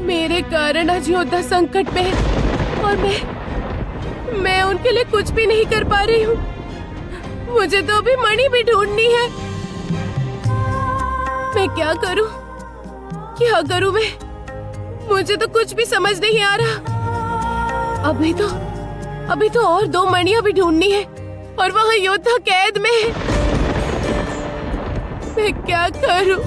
मेरे कारण आज योद्धा संकट में है और मैं उनके लिए कुछ भी नहीं कर पा रही हूँ। मुझे तो अभी मणि भी ढूंढनी है। मैं क्या करूँ मैं? मुझे तो कुछ भी समझ नहीं आ रहा। अभी तो और 2 मणियां भी ढूंढनी है और वहाँ योद्धा कैद में है। मैं क्या करूं?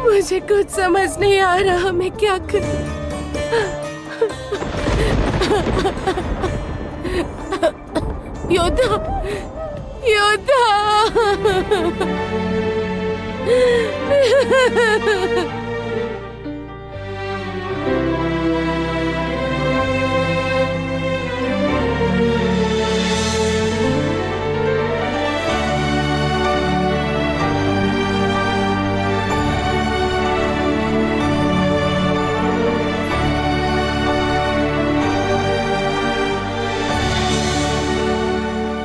मुझे कुछ समझ नहीं आ रहा। मैं क्या करूं? योद्धा!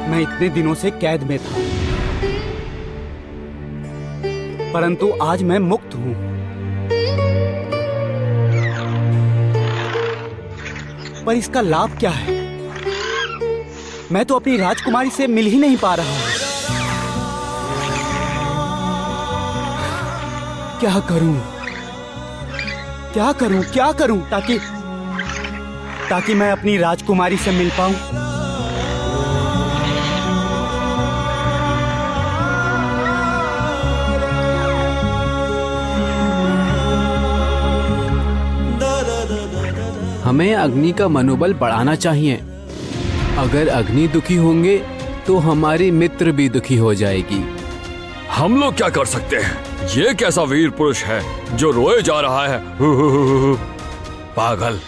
मैं इतने दिनों से कैद में था, परंतु आज मैं मुक्त हूं। पर इसका लाभ क्या है? मैं तो अपनी राजकुमारी से मिल ही नहीं पा रहा हूं। क्या करूं ताकि मैं अपनी राजकुमारी से मिल पाऊं? हमें अग्नि का मनोबल बढ़ाना चाहिए। अगर अग्नि दुखी होंगे तो हमारी मित्र भी दुखी हो जाएगी। हम लोग क्या कर सकते हैं? ये कैसा वीर पुरुष है जो रोए जा रहा है? पागल।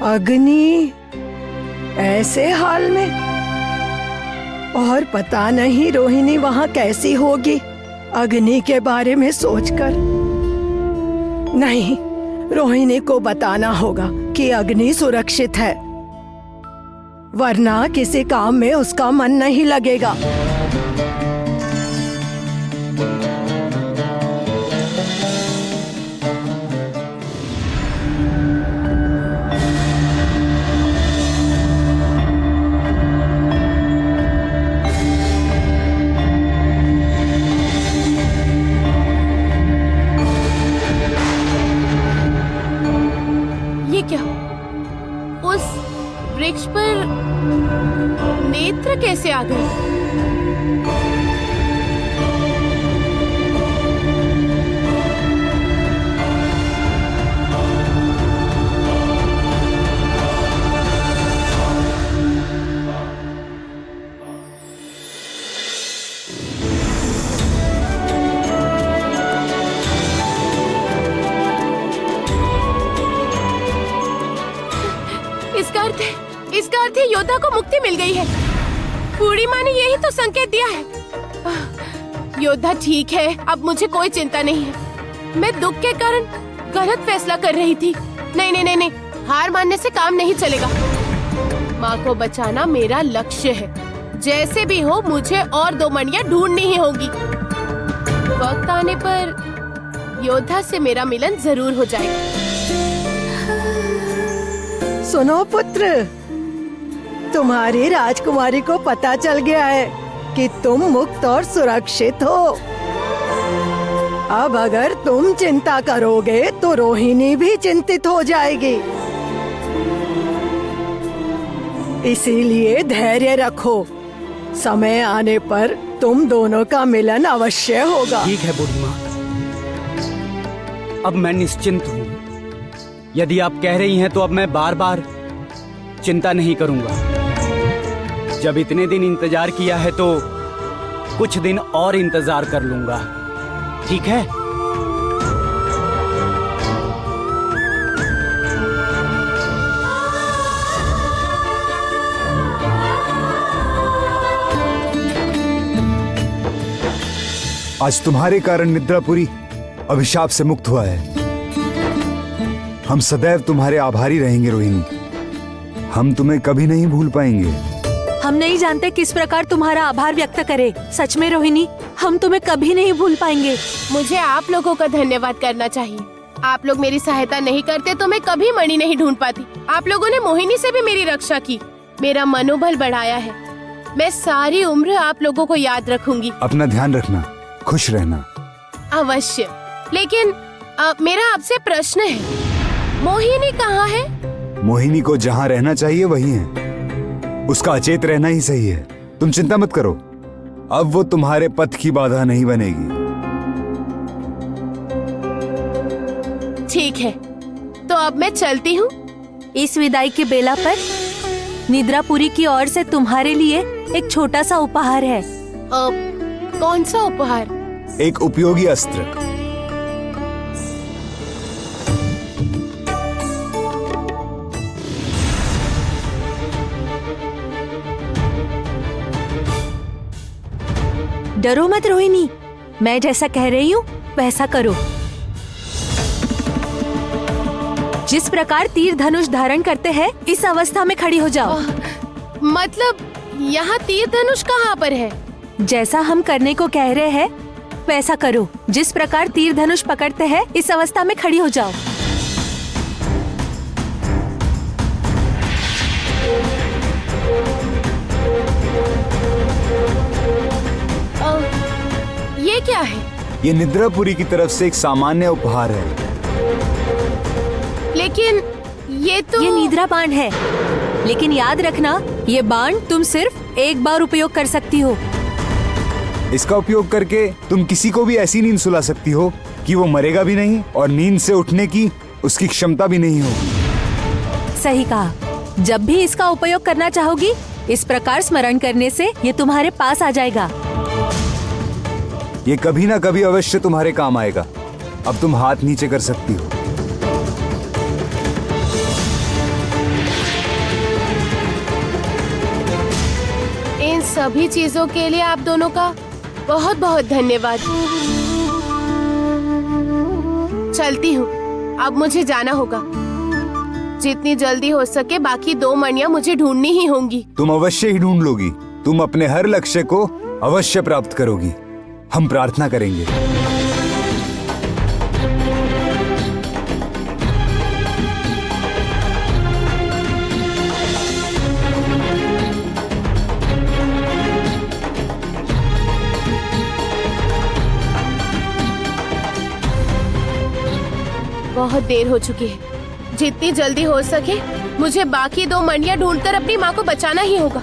अग्नि ऐसे हाल में? और पता नहीं रोहिणी वहाँ कैसी होगी। अग्नि के बारे में सोचकर नहीं, रोहिणी को बताना होगा कि अग्नि सुरक्षित है, वरना किसी काम में उसका मन नहीं लगेगा। उस वृक्ष पर नेत्र कैसे आ गए? इसका अर्थ है योद्धा को मुक्ति मिल गई है। बूढ़ी माँ ने यही तो संकेत दिया है। योद्धा ठीक है, अब मुझे कोई चिंता नहीं है। मैं दुख के कारण गलत फैसला कर रही थी। नहीं, हार मानने से काम नहीं चलेगा। माँ को बचाना मेरा लक्ष्य है। जैसे भी हो मुझे और 2 मणियां ढूंढनी ही होगी। वक्त आने पर योद्धा से मेरा मिलन जरूर हो जाएगा। सुनो पुत्र, तुम्हारी राजकुमारी को पता चल गया है कि तुम मुक्त और सुरक्षित हो। अब अगर तुम चिंता करोगे तो रोहिणी भी चिंतित हो जाएगी। इसीलिए धैर्य रखो, समय आने पर तुम दोनों का मिलन अवश्य होगा। ठीक है बूढ़ी माँ, अब मैं निश्चिंत हूँ। यदि आप कह रही हैं तो अब मैं बार बार चिंता नहीं करूंगा। जब इतने दिन इंतजार किया है तो कुछ दिन और इंतजार कर लूंगा। ठीक है? आज तुम्हारे कारण निद्रापुरी अभिशाप से मुक्त हुआ है। हम सदैव तुम्हारे आभारी रहेंगे रोहिणी। हम तुम्हें कभी नहीं भूल पाएंगे। हम नहीं जानते किस प्रकार तुम्हारा आभार व्यक्त करें। सच में रोहिणी, हम तुम्हें कभी नहीं भूल पाएंगे। मुझे आप लोगों का धन्यवाद करना चाहिए। आप लोग मेरी सहायता नहीं करते तो मैं कभी मणि नहीं ढूंढ पाती। आप लोगों ने मोहिनी से भी मेरी रक्षा की, मेरा मनोबल बढ़ाया है। मैं सारी उम्र आप लोगों को याद रखूंगी। अपना ध्यान रखना, खुश रहना। अवश्य। लेकिन मेरा आपसे प्रश्न है, मोहिनी कहाँ है? मोहिनी को जहाँ रहना चाहिए वही है। उसका अचेत रहना ही सही है। तुम चिंता मत करो, अब वो तुम्हारे पथ की बाधा नहीं बनेगी। ठीक है, तो अब मैं चलती हूँ। इस विदाई के बेला पर निद्रापुरी की ओर से तुम्हारे लिए एक छोटा सा उपहार है। कौन सा उपहार? एक उपयोगी अस्त्र। डरो मत रोहिणी, मैं जैसा कह रही हूँ वैसा करो। जिस प्रकार तीर धनुष धारण करते हैं, इस अवस्था में खड़ी हो जाओ। मतलब यहाँ तीर धनुष कहाँ पर है? जैसा हम करने को कह रहे हैं वैसा करो। जिस प्रकार तीर धनुष पकड़ते हैं, इस अवस्था में खड़ी हो जाओ। ये क्या है? ये निद्रापुरी की तरफ से एक सामान्य उपहार है। लेकिन ये तो ये निद्रा बाण है, लेकिन याद रखना ये बाण तुम सिर्फ एक बार उपयोग कर सकती हो। इसका उपयोग करके तुम किसी को भी ऐसी नींद सुला सकती हो कि वो मरेगा भी नहीं और नींद से उठने की उसकी क्षमता भी नहीं होगी। सही कहा। जब भी इसका उपयोग करना चाहोगी, इस प्रकार स्मरण करने से ये तुम्हारे पास आ जाएगा। ये कभी ना कभी अवश्य तुम्हारे काम आएगा। अब तुम हाथ नीचे कर सकती हो। इन सभी चीजों के लिए आप दोनों का बहुत बहुत धन्यवाद। चलती हूँ, अब मुझे जाना होगा। जितनी जल्दी हो सके बाकी 2 मणियां मुझे ढूंढनी ही होंगी। तुम अवश्य ही ढूंढ लोगी। तुम अपने हर लक्ष्य को अवश्य प्राप्त करोगी। हम प्रार्थना करेंगे। बहुत देर हो चुकी है। जितनी जल्दी हो सके मुझे बाकी 2 मणियां ढूंढकर अपनी माँ को बचाना ही होगा।